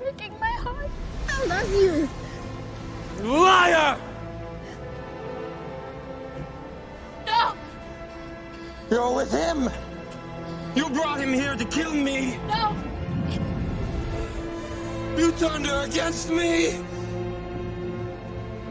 breaking my heart. I love you. Liar! No! You're with him! You brought him here to kill me! No! You turned her against me!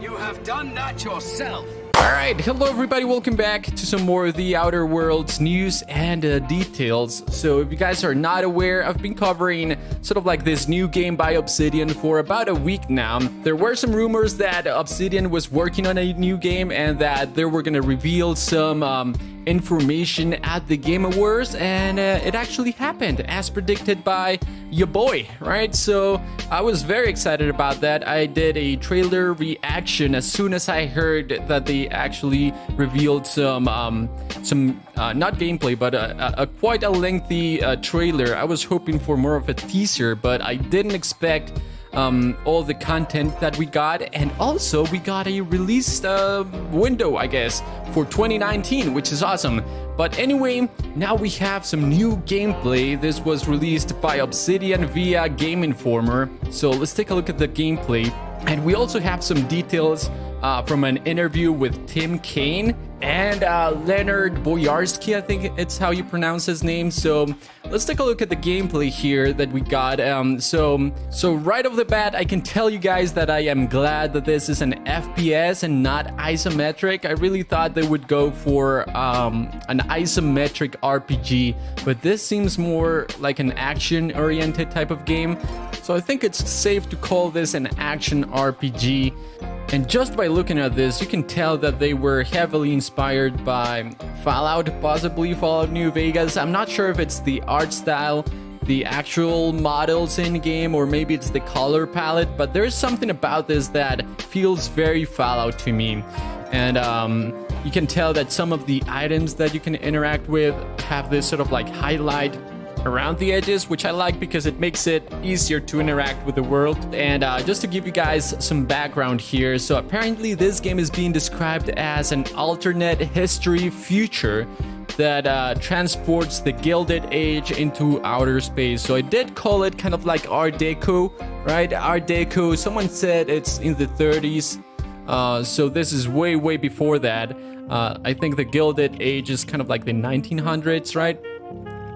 You have done that yourself. Alright, hello everybody, welcome back to some more of the Outer Worlds news and details. So if you guys are not aware, I've been covering sort of like this new game by Obsidian for about a week now. There were some rumors that Obsidian was working on a new game and that they were going to reveal some information at the Game Awards, and it actually happened as predicted by your boy, right? So I was very excited about that. I did a trailer reaction as soon as I heard that they actually revealed some not gameplay, but a quite a lengthy trailer. I was hoping for more of a teaser, but I didn't expect all the content that we got, and also we got a release window, I guess, for 2019, which is awesome. But anyway, now we have some new gameplay. This was released by Obsidian via Game Informer, so let's take a look at the gameplay. And we also have some details from an interview with Tim Kaine and Leonard Boyarsky, I think it's how you pronounce his name. So let's take a look at the gameplay here that we got. So right off the bat, I can tell you guys that I am glad that this is an FPS and not isometric. I really thought they would go for an isometric RPG, but this seems more like an action-oriented type of game. So I think it's safe to call this an action RPG. And just by looking at this, you can tell that they were heavily inspired by Fallout, possibly Fallout New Vegas. I'm not sure if it's the art style, the actual models in game, or maybe it's the color palette, but there's something about this that feels very Fallout to me. And you can tell that some of the items that you can interact with have this sort of like highlight around the edges, which I like because it makes it easier to interact with the world. And just to give you guys some background here, so apparently this game is being described as an alternate history future that transports the Gilded Age into outer space. So I did call it kind of like Art Deco, right? Art Deco, someone said it's in the 30s. So this is way before that. I think the Gilded Age is kind of like the 1900s, right?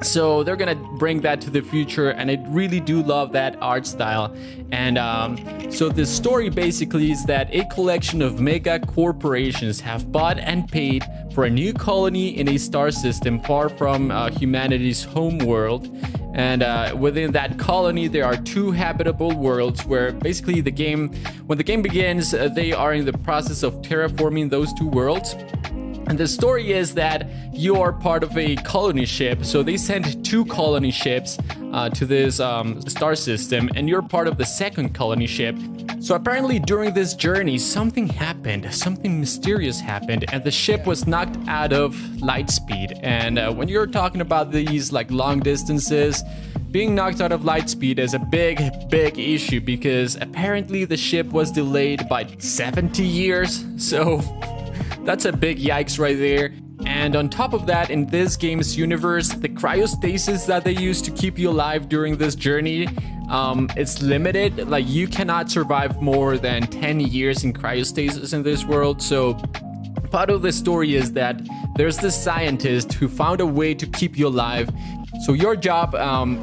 So they're gonna bring that to the future, and I really do love that art style. And so the story basically is that a collection of mega corporations have bought and paid for a new colony in a star system far from humanity's home world. And within that colony, there are two habitable worlds where basically when the game begins, they are in the process of terraforming those two worlds. And the story is that you are part of a colony ship. So they sent two colony ships to this star system, and you're part of the second colony ship. So apparently during this journey, something happened, something mysterious happened, and the ship was knocked out of light speed. And when you're talking about these like long distances, being knocked out of light speed is a big issue, because apparently the ship was delayed by 70 years. So that's a big yikes right there. And on top of that, in this game's universe, the cryostasis that they use to keep you alive during this journey, it's limited. Like, you cannot survive more than 10 years in cryostasis in this world. So part of the story is that there's this scientist who found a way to keep you alive. So your job,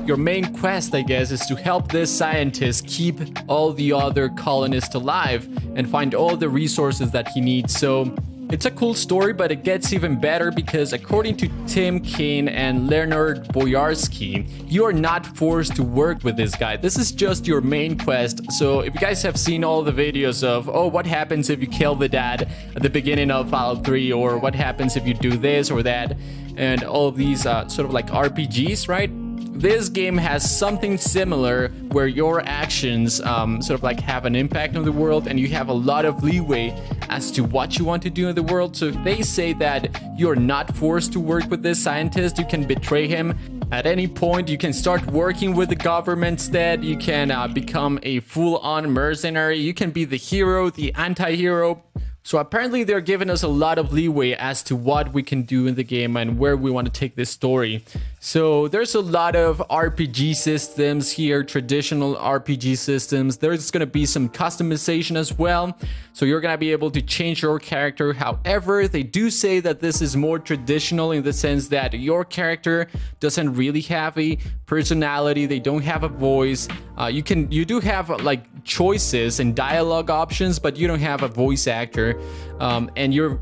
your main quest, I guess, is to help this scientist keep all the other colonists alive and find all the resources that he needs. So it's a cool story, but it gets even better because according to Tim Kaine and Leonard Boyarsky, you are not forced to work with this guy. This is just your main quest. So if you guys have seen all the videos of, oh, what happens if you kill the dad at the beginning of Fallout 3, or what happens if you do this or that, and all of these sort of like RPGs, right? This game has something similar where your actions sort of like have an impact on the world, and you have a lot of leeway as to what you want to do in the world. So they say that you're not forced to work with this scientist. You can betray him at any point. You can start working with the government instead. You can become a full-on mercenary. You can be the hero, the anti-hero. So apparently they're giving us a lot of leeway as to what we can do in the game and where we want to take this story. So there's a lot of RPG systems here, traditional RPG systems. There's going to be some customization as well. So you're going to be able to change your character. However, they do say that this is more traditional in the sense that your character doesn't really have a personality. They don't have a voice. You do have like choices and dialogue options, but you don't have a voice actor. And you're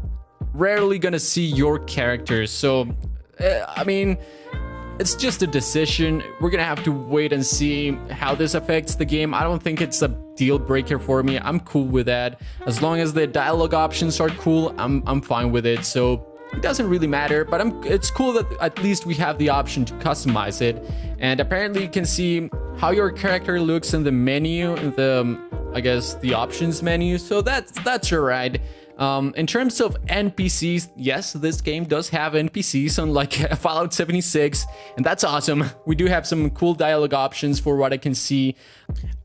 rarely gonna see your character. So I mean, it's just a decision. We're gonna have to wait and see how this affects the game. I don't think it's a deal breaker for me. I'm cool with that. As long as the dialogue options are cool, I'm fine with it. So it doesn't really matter, but it's cool that at least we have the option to customize it. And apparently you can see how your character looks in the menu, in the, I guess, the options menu. So that's alright. In terms of NPCs, yes, this game does have NPCs, unlike Fallout 76, and that's awesome. We do have some cool dialogue options for what I can see.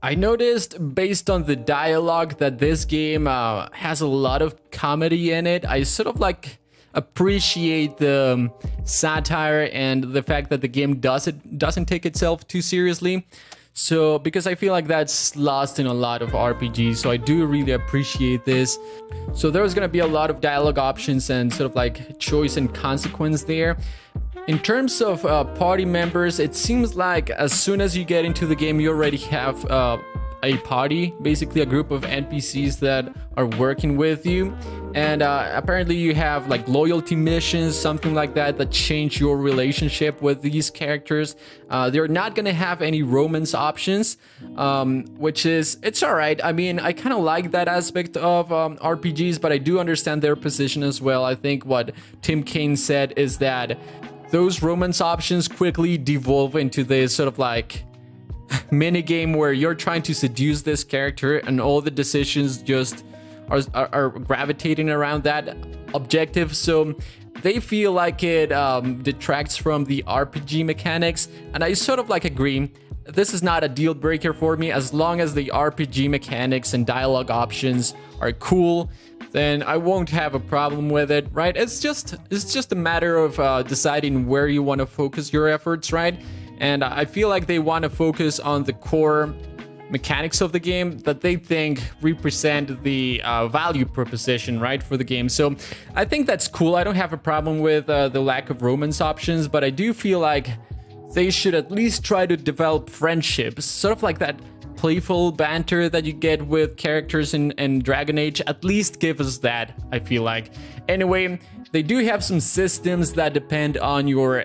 I noticed, based on the dialogue, that this game has a lot of comedy in it. I sort of like appreciate the satire and the fact that the game doesn't take itself too seriously. So, because I feel like that's lost in a lot of RPGs, so I do really appreciate this. So there's gonna be a lot of dialogue options and sort of like choice and consequence there. In terms of party members, it seems like as soon as you get into the game, you already have a party, basically a group of NPCs that are working with you. And apparently you have like loyalty missions, something like that, that change your relationship with these characters. They're not gonna have any romance options, which is, it's alright. I mean, I kind of like that aspect of RPGs, but I do understand their position as well. I think what Tim Kaine said is that those romance options quickly devolve into this sort of like mini game where you're trying to seduce this character and all the decisions just are gravitating around that objective. So they feel like it detracts from the RPG mechanics, and I sort of like agree. This is not a deal breaker for me. As long as the RPG mechanics and dialogue options are cool, then I won't have a problem with it, right? It's just a matter of deciding where you want to focus your efforts, right? And I feel like they want to focus on the core mechanics of the game that they think represent the value proposition, right, for the game. So I think that's cool. I don't have a problem with the lack of romance options, but I do feel like they should at least try to develop friendships, sort of like that playful banter that you get with characters in Dragon Age. At least give us that, I feel like. Anyway, they do have some systems that depend on your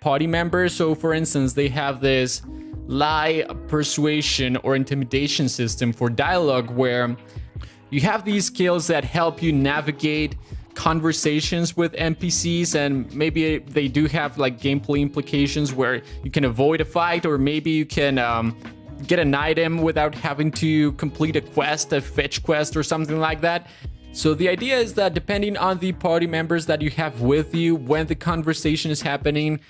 party members. So for instance, they have this lie, persuasion, or intimidation system for dialogue, where you have these skills that help you navigate conversations with NPCs, and maybe they do have like gameplay implications where you can avoid a fight, or maybe you can get an item without having to complete a quest, a fetch quest or something like that. So the idea is that depending on the party members that you have with you when the conversation is happening,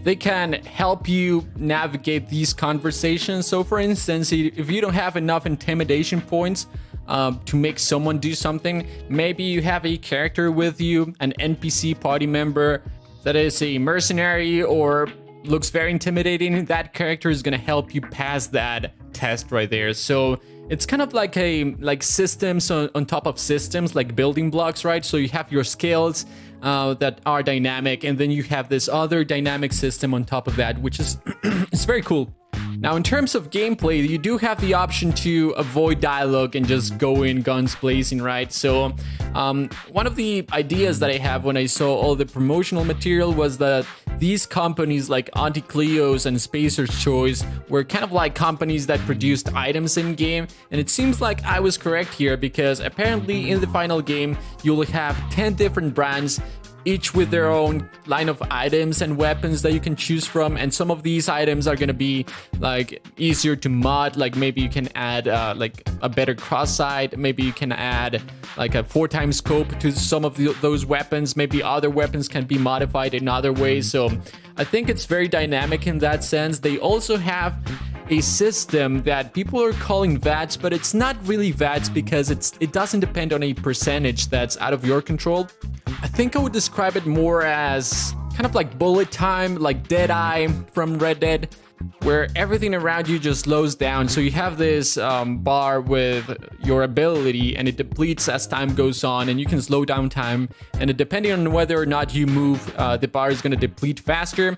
they can help you navigate these conversations. So for instance, if you don't have enough intimidation points to make someone do something, maybe you have a character with you, an NPC party member that is a mercenary or looks very intimidating. That character is going to help you pass that test right there. So it's kind of like systems on top of systems, like building blocks, right? So you have your skills that are dynamic, and then you have this other dynamic system on top of that, which is it's very cool. Now, in terms of gameplay, you do have the option to avoid dialogue and just go in guns blazing, right? So one of the ideas that I have when I saw all the promotional material was that these companies like Auntie Cleo's and Spacer's Choice were kind of like companies that produced items in game, and it seems like I was correct here, because apparently in the final game you'll have 10 different brands, each with their own line of items and weapons that you can choose from. And some of these items are going to be like easier to mod, like maybe you can add like a better cross sight, maybe you can add like a 4x scope to some of those weapons, maybe other weapons can be modified in other ways. So I think it's very dynamic in that sense. They also have a system that people are calling VATs, but it's not really VATs because it doesn't depend on a percentage that's out of your control. I think I would describe it more as kind of like bullet time, like Deadeye from Red Dead, where everything around you just slows down. So you have this bar with your ability, and it depletes as time goes on, and you can slow down time, and depending on whether or not you move, the bar is going to deplete faster.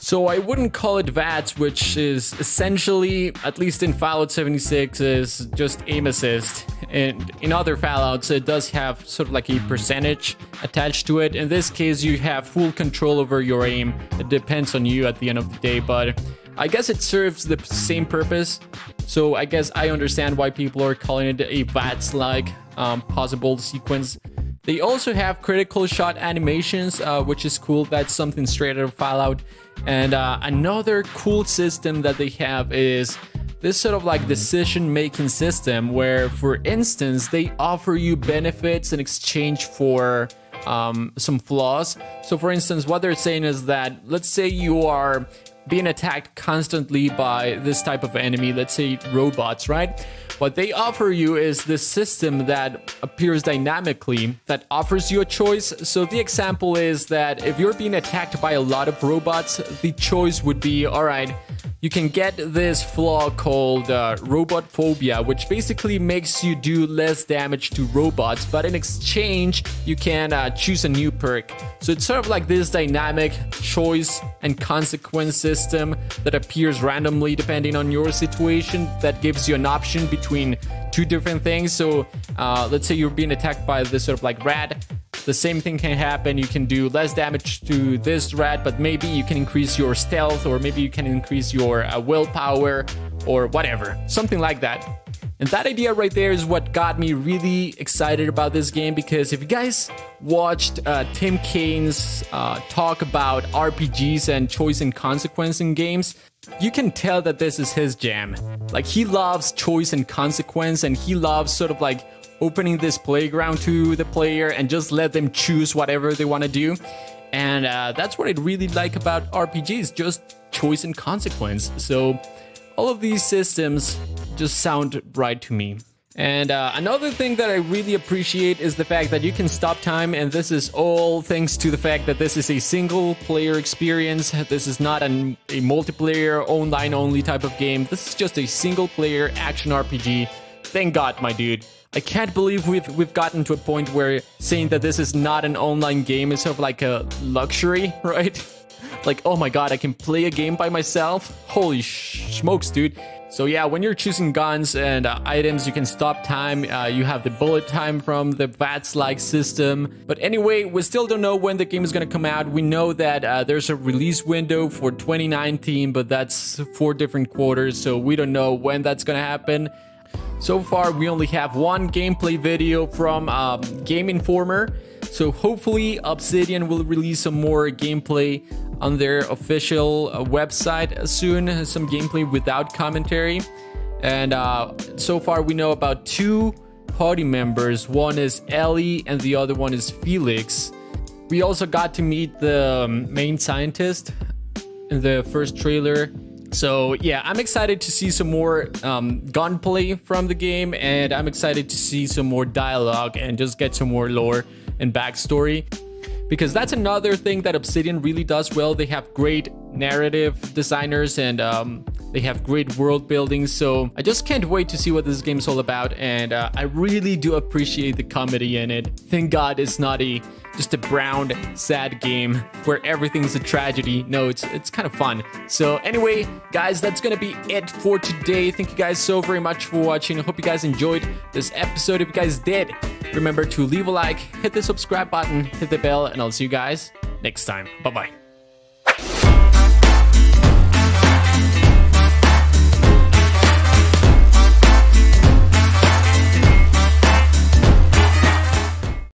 So I wouldn't call it VATs, which is essentially, at least in Fallout 76, is just aim assist. And in other Fallouts, it does have sort of like a percentage attached to it. In this case, you have full control over your aim. It depends on you at the end of the day, but I guess it serves the same purpose. So I guess I understand why people are calling it a VATS-like possible sequence. They also have critical shot animations, which is cool. That's something straight out of Fallout. And another cool system that they have is this sort of like decision-making system where, for instance, they offer you benefits in exchange for some flaws. So for instance, what they're saying is that, let's say you are being attacked constantly by this type of enemy, let's say robots, right? What they offer you is this system that appears dynamically, that offers you a choice. So the example is that if you're being attacked by a lot of robots, the choice would be, all right, you can get this flaw called robot phobia, which basically makes you do less damage to robots, but in exchange, you can choose a new perk. So it's sort of like this dynamic choice and consequence system that appears randomly depending on your situation, that gives you an option between two different things. So let's say you're being attacked by this sort of like rat. The same thing can happen. You can do less damage to this rat, but maybe you can increase your stealth, or maybe you can increase your willpower, or whatever, something like that. And that idea right there is what got me really excited about this game, because if you guys watched Tim Kane's talk about RPGs and choice and consequence in games, you can tell that this is his jam. Like, he loves choice and consequence, and he loves sort of like opening this playground to the player and just let them choose whatever they want to do. And that's what I really like about RPGs, just choice and consequence. So all of these systems just sound right to me. And another thing that I really appreciate is the fact that you can stop time, and this is all thanks to the fact that this is a single player experience. This is not a multiplayer, online only type of game. This is just a single player action RPG. Thank God, my dude. I can't believe we've gotten to a point where saying that this is not an online game is sort of like a luxury, right? Like, oh my god, I can play a game by myself? Holy smokes, dude. So yeah, when you're choosing guns and items, you can stop time. You have the bullet time from the VATS-like system. But anyway, we still don't know when the game is going to come out. We know that there's a release window for 2019, but that's 4 different quarters, so we don't know when that's going to happen. So far, we only have one gameplay video from Game Informer. So hopefully Obsidian will release some more gameplay on their official website soon. Some gameplay without commentary. And so far we know about 2 party members. One is Ellie and the other one is Felix. We also got to meet the main scientist in the first trailer. So yeah, I'm excited to see some more gunplay from the game, and I'm excited to see some more dialogue and just get some more lore and backstory, because that's another thing that Obsidian really does well. They have great narrative designers, and they have great world building. So I just can't wait to see what this game is all about, and I really do appreciate the comedy in it. Thank God it's not just a brown, sad game where everything's a tragedy. No, it's kind of fun. So anyway, guys, that's gonna be it for today. Thank you guys so very much for watching. I hope you guys enjoyed this episode. If you guys did, remember to leave a like, hit the subscribe button, hit the bell, and I'll see you guys next time. Bye-bye.